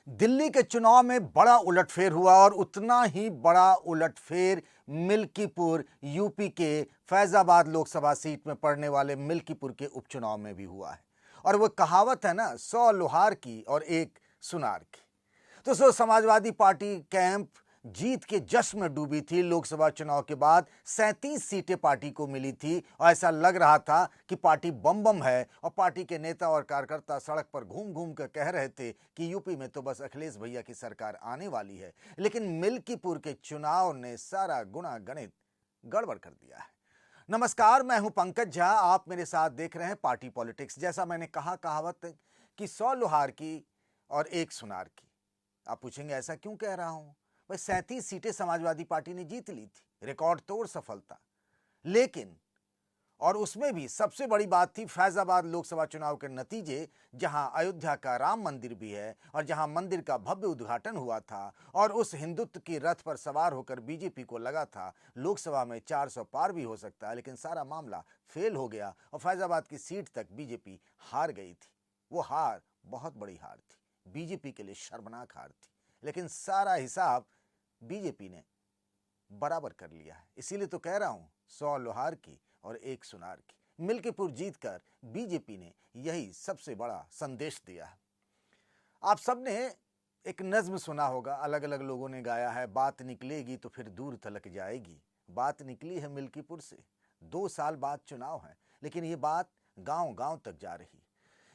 दिल्ली के चुनाव में बड़ा उलटफेर हुआ और उतना ही बड़ा उलटफेर मिल्कीपुर यूपी के फैजाबाद लोकसभा सीट में पड़ने वाले मिल्कीपुर के उपचुनाव में भी हुआ है। और वो कहावत है ना, 100 लोहार की और एक सुनार की। तो समाजवादी पार्टी कैंप जीत के जश्न में डूबी थी। लोकसभा चुनाव के बाद 37 सीटें पार्टी को मिली थी और ऐसा लग रहा था कि पार्टी बम बम है। और पार्टी के नेता और कार्यकर्ता सड़क पर घूम घूम कर कह रहे थे कि यूपी में तो बस अखिलेश भैया की सरकार आने वाली है। लेकिन मिल्कीपुर के चुनाव ने सारा गुणा गणित गड़बड़ कर दिया है। नमस्कार, मैं हूं पंकज झा। आप मेरे साथ देख रहे हैं पार्टी पॉलिटिक्स। जैसा मैंने कहा, कहावत कि 100 लोहार की और एक सुनार की। आप पूछेंगे ऐसा क्यों कह रहा हूं? भाई 37 सीटें समाजवादी पार्टी ने जीत ली थी, रिकॉर्ड तोड़ सफलता। लेकिन और उसमें भी सबसे बड़ी बात थी फैजाबाद लोकसभा चुनाव के नतीजे, जहां अयोध्या का राम मंदिर भी है और जहां मंदिर का भव्य उद्घाटन हुआ था और उस हिंदुत्व की रथ पर सवार होकर बीजेपी को लगा था लोकसभा में 400 पार भी हो सकता है। लेकिन सारा मामला फेल हो गया और फैजाबाद की सीट तक बीजेपी हार गई थी। वो हार बहुत बड़ी हार थी, बीजेपी के लिए शर्मनाक हार थी। लेकिन सारा हिसाब बीजेपी ने बराबर कर लिया है। इसीलिए तो कह रहा हूं, 100 लोहार की और एक सुनार की। मिल्कीपुर जीतकर बीजेपी ने यही सबसे बड़ा संदेश दिया है। आप सबने एक नज्म सुना होगा, अलग अलग लोगों ने गाया है, बात निकलेगी तो फिर दूर तलक जाएगी। बात निकली है मिल्कीपुर से, 2 साल बाद चुनाव है, लेकिन ये बात गांव गांव तक जा रही।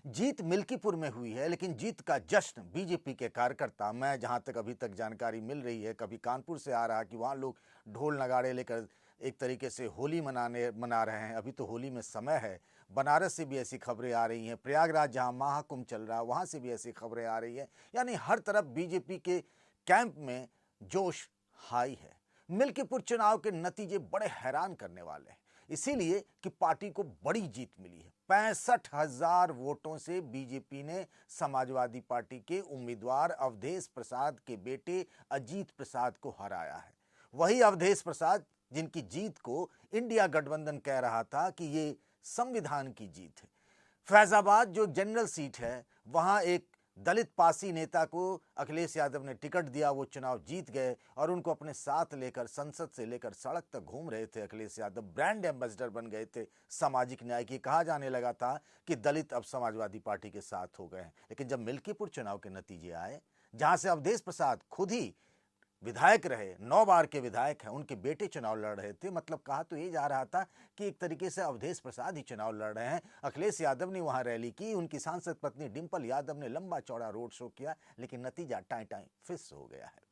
जीत मिल्कीपुर में हुई है, लेकिन जीत का जश्न बीजेपी के कार्यकर्ता, मैं जहां तक अभी तक जानकारी मिल रही है, कभी कानपुर से आ रहा कि वहां लोग ढोल नगाड़े लेकर एक तरीके से होली मना रहे हैं। अभी तो होली में समय है। बनारस से भी ऐसी खबरें आ रही हैं, प्रयागराज जहां महाकुंभ चल रहा है वहां से भी ऐसी खबरें आ रही हैं। यानी हर तरफ बीजेपी के कैंप में जोश हाई है। मिल्कीपुर चुनाव के नतीजे बड़े हैरान करने वाले हैं, इसीलिए कि पार्टी को बड़ी जीत मिली है। 65,000 वोटों से बीजेपी ने समाजवादी पार्टी के उम्मीदवार अवधेश प्रसाद के बेटे अजीत प्रसाद को हराया है। वही अवधेश प्रसाद जिनकी जीत को इंडिया गठबंधन कह रहा था कि ये संविधान की जीत है। फैजाबाद जो जनरल सीट है, वहां एक दलित पासी नेता को अखिलेश यादव ने टिकट दिया, वो चुनाव जीत गए और उनको अपने साथ लेकर संसद से लेकर सड़क तक घूम रहे थे। अखिलेश यादव ब्रांड एम्बेसडर बन गए थे सामाजिक न्याय की। कहा जाने लगा था कि दलित अब समाजवादी पार्टी के साथ हो गए हैं। लेकिन जब मिल्कीपुर चुनाव के नतीजे आए, जहां से अवधेश प्रसाद खुद ही विधायक रहे, 9 बार के विधायक हैं, उनके बेटे चुनाव लड़ रहे थे, मतलब कहा तो ये जा रहा था कि एक तरीके से अवधेश प्रसाद ही चुनाव लड़ रहे हैं। अखिलेश यादव ने वहां रैली की, उनकी सांसद पत्नी डिंपल यादव ने लंबा चौड़ा रोड शो किया, लेकिन नतीजा टाई टाई फिस हो गया है।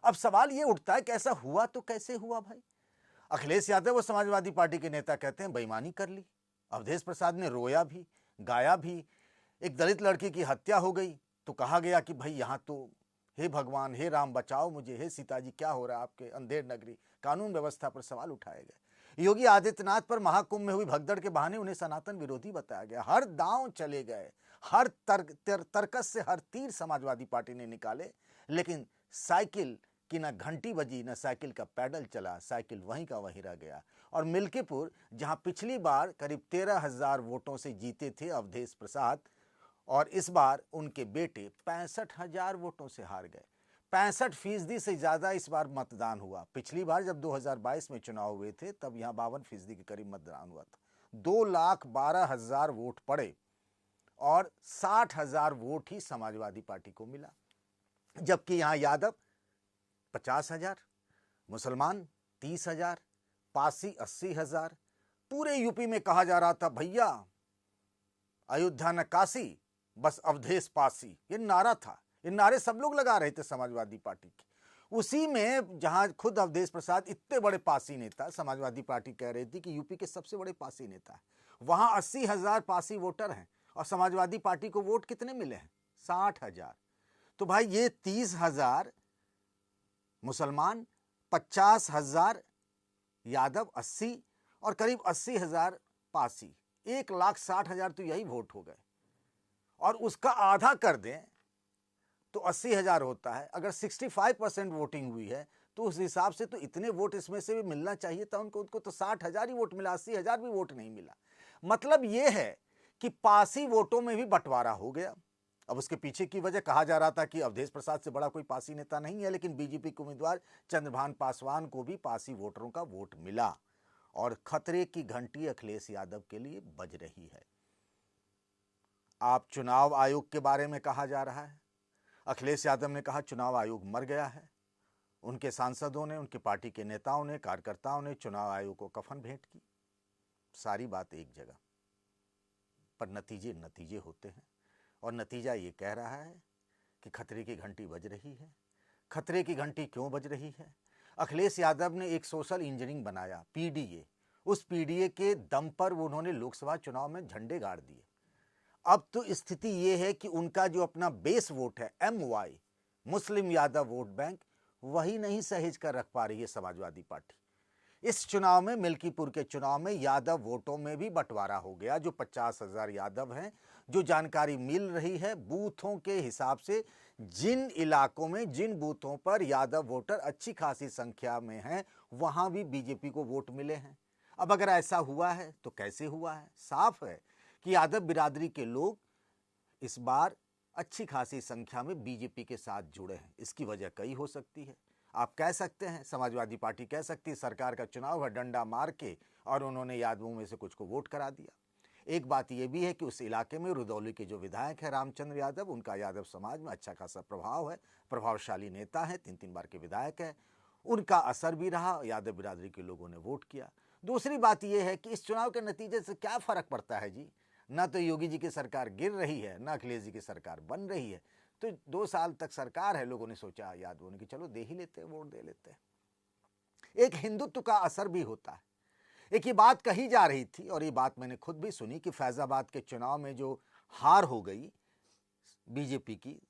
अब सवाल ये उठता है कि ऐसा हुआ तो कैसे हुआ भाई? अखिलेश यादव और समाजवादी पार्टी के नेता कहते हैं बेईमानी कर ली। अवधेश प्रसाद ने रोया भी, गाया भी। एक दलित लड़की की हत्या हो गई तो कहा गया कि भाई यहां तो हे भगवान, हे राम बचाओ मुझे, हे सीता जी क्या हो रहा है आपके अंधेर नगरी। कानून व्यवस्था पर सवाल उठाए गए। योगी आदित्यनाथ पर महाकुंभ में हुई भगदड़ के बहाने उन्हें सनातन विरोधी बताया गया। हर दांव चले गए, हर तर्कस से हर तीर समाजवादी पार्टी ने निकाले, लेकिन साइकिल की न घंटी बजी न साइकिल का पैडल चला, साइकिल वहीं का वहीं रह गया। और मिल्कीपुर, जहां पिछली बार करीब 13,000 वोटों से जीते थे अवधेश प्रसाद, और इस बार उनके बेटे 65,000 वोटों से हार गए। 65% से ज्यादा इस बार मतदान हुआ। पिछली बार जब 2022 में चुनाव हुए थे तब यहां 52% के करीब मतदान हुआ था। 2,12,000 वोट पड़े और 60,000 वोट ही समाजवादी पार्टी को मिला। जबकि यहां यादव 50,000, मुसलमान 30,000, पासी 80,000। पूरे यूपी में कहा जा रहा था भैया अयोध्या न काशी, बस अवधेश पासी, ये नारा था। ये नारे सब लोग लगा रहे थे समाजवादी पार्टी के। उसी में जहां खुद अवधेश प्रसाद इतने बड़े पासी नेता, समाजवादी पार्टी कह रही थी कि यूपी के सबसे बड़े पासी नेता है, वहां 80,000 पासी वोटर हैं और समाजवादी पार्टी को वोट कितने मिले हैं? 60,000। तो भाई ये 30,000 मुसलमान, 50,000 यादव, 80 और करीब 80,000 पासी, 1,60,000 तो यही वोट हो गए। और उसका आधा कर दें तो 80,000 होता है। अगर 65% वोटिंग हुई है तो उस हिसाब से तो इतने वोट इसमें से भी मिलना चाहिए था उनको तो 60,000 ही वोट मिला, 80,000 भी वोट नहीं मिला। मतलब यह है कि पासी वोटों में भी बंटवारा हो गया। अब उसके पीछे की वजह, कहा जा रहा था कि अवधेश प्रसाद से बड़ा कोई पासी नेता नहीं है, लेकिन बीजेपी के उम्मीदवार चंद्रभान पासवान को भी पासी वोटरों का वोट मिला और खतरे की घंटी अखिलेश यादव के लिए बज रही है। आप चुनाव आयोग के बारे में कहा जा रहा है। अखिलेश यादव ने कहा चुनाव आयोग मर गया है। उनके सांसदों ने, उनकी पार्टी के नेताओं ने, कार्यकर्ताओं ने चुनाव आयोग को कफन भेंट की। सारी बात एक जगह, पर नतीजे नतीजे होते हैं और नतीजा ये कह रहा है कि खतरे की घंटी बज रही है। खतरे की घंटी क्यों बज रही है? अखिलेश यादव ने एक सोशल इंजीनियरिंग बनाया, पीडीए। उस पीडीए के दम पर उन्होंने लोकसभा चुनाव में झंडे गाड़ दिए। अब तो स्थिति ये है कि उनका जो अपना बेस वोट है, MY, Muslim Yadav vote bank, वही नहीं सहेज कर रख पा रही है समाजवादी पार्टी। इस चुनाव में, मिल्कीपुर के चुनाव में यादव वोटों में भी बंटवारा हो गया। जो 50,000 यादव हैं, जो जानकारी मिल रही है बूथों के हिसाब से, जिन इलाकों में, जिन बूथों पर यादव वोटर अच्छी खासी संख्या में हैं, वहां भी बीजेपी को वोट मिले हैं। अब अगर ऐसा हुआ है तो कैसे हुआ है? साफ है कि यादव बिरादरी के लोग इस बार अच्छी खासी संख्या में बीजेपी के साथ जुड़े हैं। इसकी वजह कई हो सकती है। आप कह सकते हैं, समाजवादी पार्टी कह सकती है सरकार का चुनाव है, डंडा मार के, और उन्होंने यादवों में से कुछ को वोट करा दिया। एक बात यह भी है कि उस इलाके में रुदौली के जो विधायक है रामचंद्र यादव, उनका यादव समाज में अच्छा खासा प्रभाव है, प्रभावशाली नेता है, 3-3 बार के विधायक है। उनका असर भी रहा, यादव बिरादरी के लोगों ने वोट किया। दूसरी बात यह है कि इस चुनाव के नतीजे से क्या फर्क पड़ता है जी? ना तो योगी जी की सरकार गिर रही है, ना अखिलेश जी की सरकार बन रही है। तो 2 साल तक सरकार है, लोगों ने सोचा, यादवों ने, कि चलो दे ही लेते हैं, वोट दे लेते हैं। एक हिंदुत्व का असर भी होता है। एक ये बात कही जा रही थी, और ये बात मैंने खुद भी सुनी, कि फैजाबाद के चुनाव में जो हार हो गई बीजेपी की,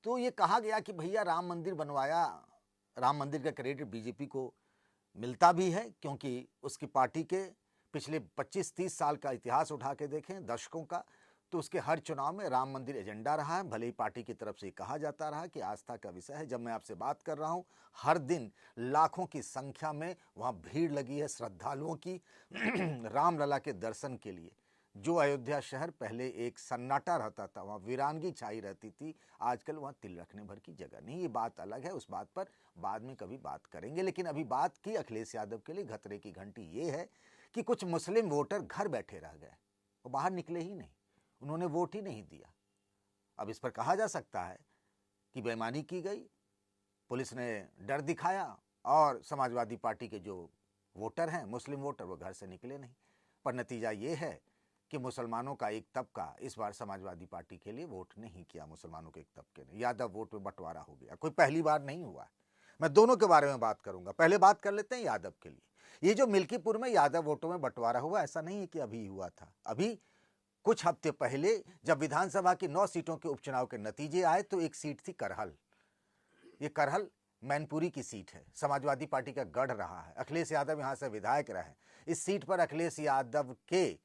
तो ये कहा गया कि भैया राम मंदिर बनवाया, राम मंदिर का क्रेडिट बीजेपी को मिलता भी है, क्योंकि उसकी पार्टी के पिछले 25-30 साल का इतिहास उठा के देखें, दशकों का, तो उसके हर चुनाव में राम मंदिर एजेंडा रहा है। भले ही पार्टी की तरफ से कहा जाता रहा कि आस्था का विषय है। जब मैं आपसे बात कर रहा हूं, हर दिन लाखों की संख्या में वहां भीड़ लगी है श्रद्धालुओं की रामलला के दर्शन के लिए। जो अयोध्या शहर पहले एक सन्नाटा रहता था, वहाँ वीरानगी छाई रहती थी, आजकल वहाँ तिल रखने भर की जगह नहीं। ये बात अलग है, उस बात पर बाद में कभी बात करेंगे। लेकिन अभी बात की अखिलेश यादव के लिए खतरे की घंटी ये है कि कुछ मुस्लिम वोटर घर बैठे रह गए, वो बाहर निकले ही नहीं, उन्होंने वोट ही नहीं दिया। अब इस पर कहा जा सकता है कि बेईमानी की गई, पुलिस ने डर दिखाया, और समाजवादी पार्टी के जो वोटर हैं, मुस्लिम वोटर, वो घर से निकले नहीं। पर नतीजा ये है कि मुसलमानों का एक तबका इस बार समाजवादी पार्टी के लिए वोट नहीं किया। मुसलमानों के एक तबके ने, यादव वोट में बंटवारा हो गया। कोई पहली बार नहीं हुआ है। मैं दोनों के बारे में बात करूंगा। पहले बात कर लेते हैं यादव के लिए। ये जो मिल्कीपुर में यादव वोटों में बंटवारा हुआ, ऐसा नहीं है कि अभी हुआ था। अभी कुछ हफ्ते पहले जब विधानसभा की 9 सीटों के उपचुनाव के नतीजे आए, तो एक सीट थी करहल। ये करहल मैनपुरी की सीट है, समाजवादी पार्टी का गढ़ रहा है। अखिलेश यादव यहां से विधायक रहे। इस सीट पर अखिलेश यादव के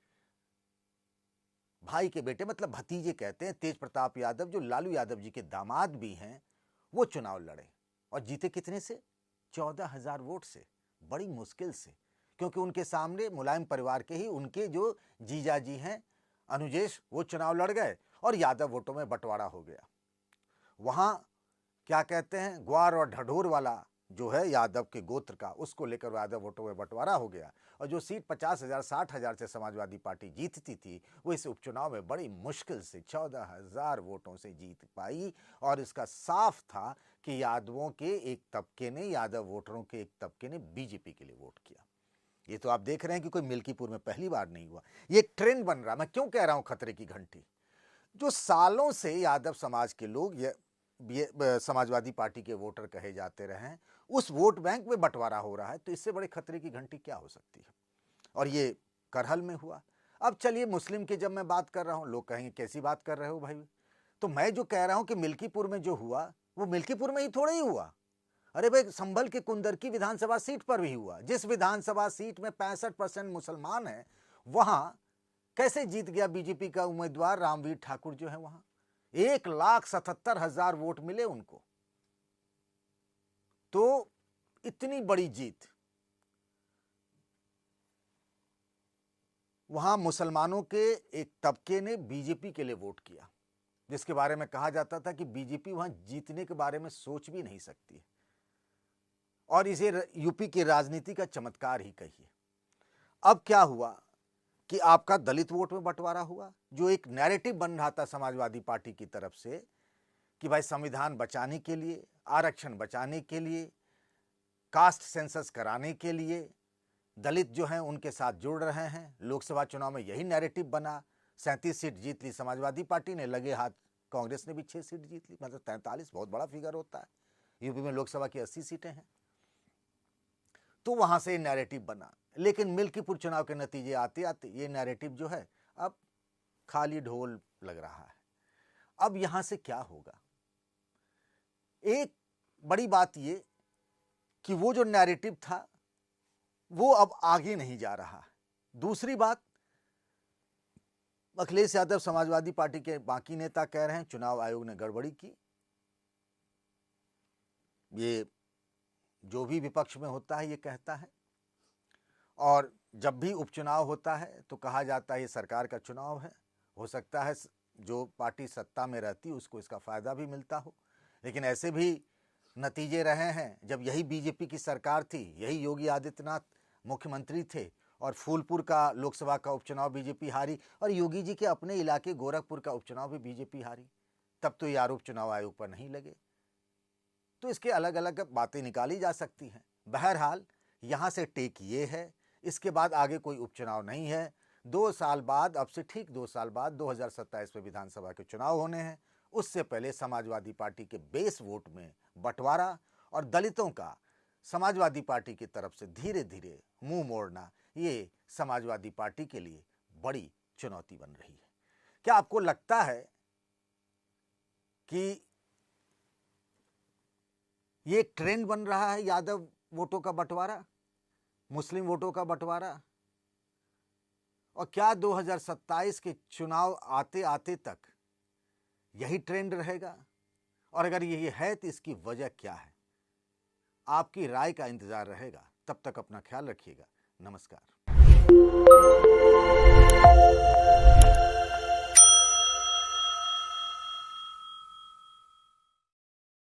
भाई के बेटे, मतलब भतीजे कहते हैं, तेज प्रताप यादव, जो लालू यादव जी के दामाद भी हैं, वो चुनाव लड़े और जीते। कितने से? 14,000 वोट से, बड़ी मुश्किल से, क्योंकि उनके सामने मुलायम परिवार के ही उनके जो जीजाजी हैं अनुजेश, वो चुनाव लड़ गए और यादव वोटों में बंटवारा हो गया। वहां क्या कहते हैं, ग्वार और ढढोर वाला जो है यादव के गोत्र का, उसको लेकर यादव वोटों में बंटवारा हो गया। और जो सीट 50,000 60,000 से समाजवादी पार्टी जीतती थी, वो इस उपचुनाव में बड़ी मुश्किल से 14,000 वोटों से जीत पाई। और इसका साफ था कि यादवों के एक तबके ने, यादव वोटरों के एक तबके ने बीजेपी के लिए वोट किया। ये तो आप देख रहे हैं कि कोई मिल्कीपुर में पहली बार नहीं हुआ। ये एक ट्रेंड बन रहा। मैं क्यों कह रहा हूं खतरे की घंटी? जो सालों से यादव समाज के लोग, ये समाजवादी पार्टी के वोटर कहे जाते रहे हैं, उस वोट बैंक में बंटवारा हो रहा है, तो इससे बड़े खतरे की घंटी क्या हो सकती है? और ये करहल में हुआ। अब चलिए मुस्लिम की जब मैं बात कर रहा हूं, लोग कहेंगे कैसी बात कर रहे हो भाई? तो मैं जो कह रहा हूं कि मिल्कीपुर में जो हुआ, वो मिल्कीपुर में ही थोड़ा ही हुआ। अरे भाई, संभल के कुंदरकी विधानसभा सीट पर भी हुआ। जिस विधानसभा सीट में 65% मुसलमान है, वहां कैसे जीत गया बीजेपी का उम्मीदवार रामवीर ठाकुर जो है? वहां 1,77,000 वोट मिले उनको। तो इतनी बड़ी जीत। वहां मुसलमानों के एक तबके ने बीजेपी के लिए वोट किया। जिसके बारे में कहा जाता था कि बीजेपी वहां जीतने के बारे में सोच भी नहीं सकती है, और इसे यूपी की राजनीति का चमत्कार ही कहिए। अब क्या हुआ कि आपका दलित वोट में बंटवारा हुआ, जो एक नैरेटिव बन रहा था समाजवादी पार्टी की तरफ से कि भाई संविधान बचाने के लिए, आरक्षण बचाने के लिए, कास्ट सेंसस कराने के लिए दलित जो हैं उनके साथ जुड़ रहे हैं। लोकसभा चुनाव में यही नैरेटिव बना। 37 सीट जीत ली समाजवादी पार्टी ने, लगे हाथ कांग्रेस ने भी 6 सीट जीत ली, मतलब 43 बहुत बड़ा फिगर होता है। यूपी में लोकसभा की 80 सीटें हैं, तो वहां से नैरेटिव बना। लेकिन मिल्कीपुर चुनाव के नतीजे आते आते ये नैरेटिव जो है अब खाली ढोल लग रहा है। अब यहां से क्या होगा? एक बड़ी बात ये कि वो जो नैरेटिव था वो अब आगे नहीं जा रहा। दूसरी बात, अखिलेश यादव समाजवादी पार्टी के बाकी नेता कह रहे हैं चुनाव आयोग ने गड़बड़ी की। ये जो भी विपक्ष में होता है ये कहता है, और जब भी उपचुनाव होता है तो कहा जाता है ये सरकार का चुनाव है, हो सकता है जो पार्टी सत्ता में रहती उसको इसका फायदा भी मिलता हो। लेकिन ऐसे भी नतीजे रहे हैं जब यही बीजेपी की सरकार थी, यही योगी आदित्यनाथ मुख्यमंत्री थे, और फूलपुर का लोकसभा का उपचुनाव बीजेपी हारी, और योगी जी के अपने इलाके गोरखपुर का उपचुनाव भी बीजेपी हारी। तब तो ये आरोप चुनाव आयोग पर नहीं लगे। तो इसके अलग अलग बातें निकाली जा सकती हैं। बहरहाल यहाँ से टेक ये है, इसके बाद आगे कोई उपचुनाव नहीं है। 2 साल बाद, अब से ठीक 2 साल बाद 2027 में विधानसभा के चुनाव होने हैं। उससे पहले समाजवादी पार्टी के बेस वोट में बंटवारा और दलितों का समाजवादी पार्टी की तरफ से धीरे धीरे मुंह मोड़ना, ये समाजवादी पार्टी के लिए बड़ी चुनौती बन रही है। क्या आपको लगता है कि ये एक ट्रेंड बन रहा है, यादव वोटों का बंटवारा, मुस्लिम वोटों का बंटवारा? और क्या 2027 के चुनाव आते आते तक यही ट्रेंड रहेगा? और अगर ये है तो इसकी वजह क्या है? आपकी राय का इंतजार रहेगा। तब तक अपना ख्याल रखिएगा। नमस्कार।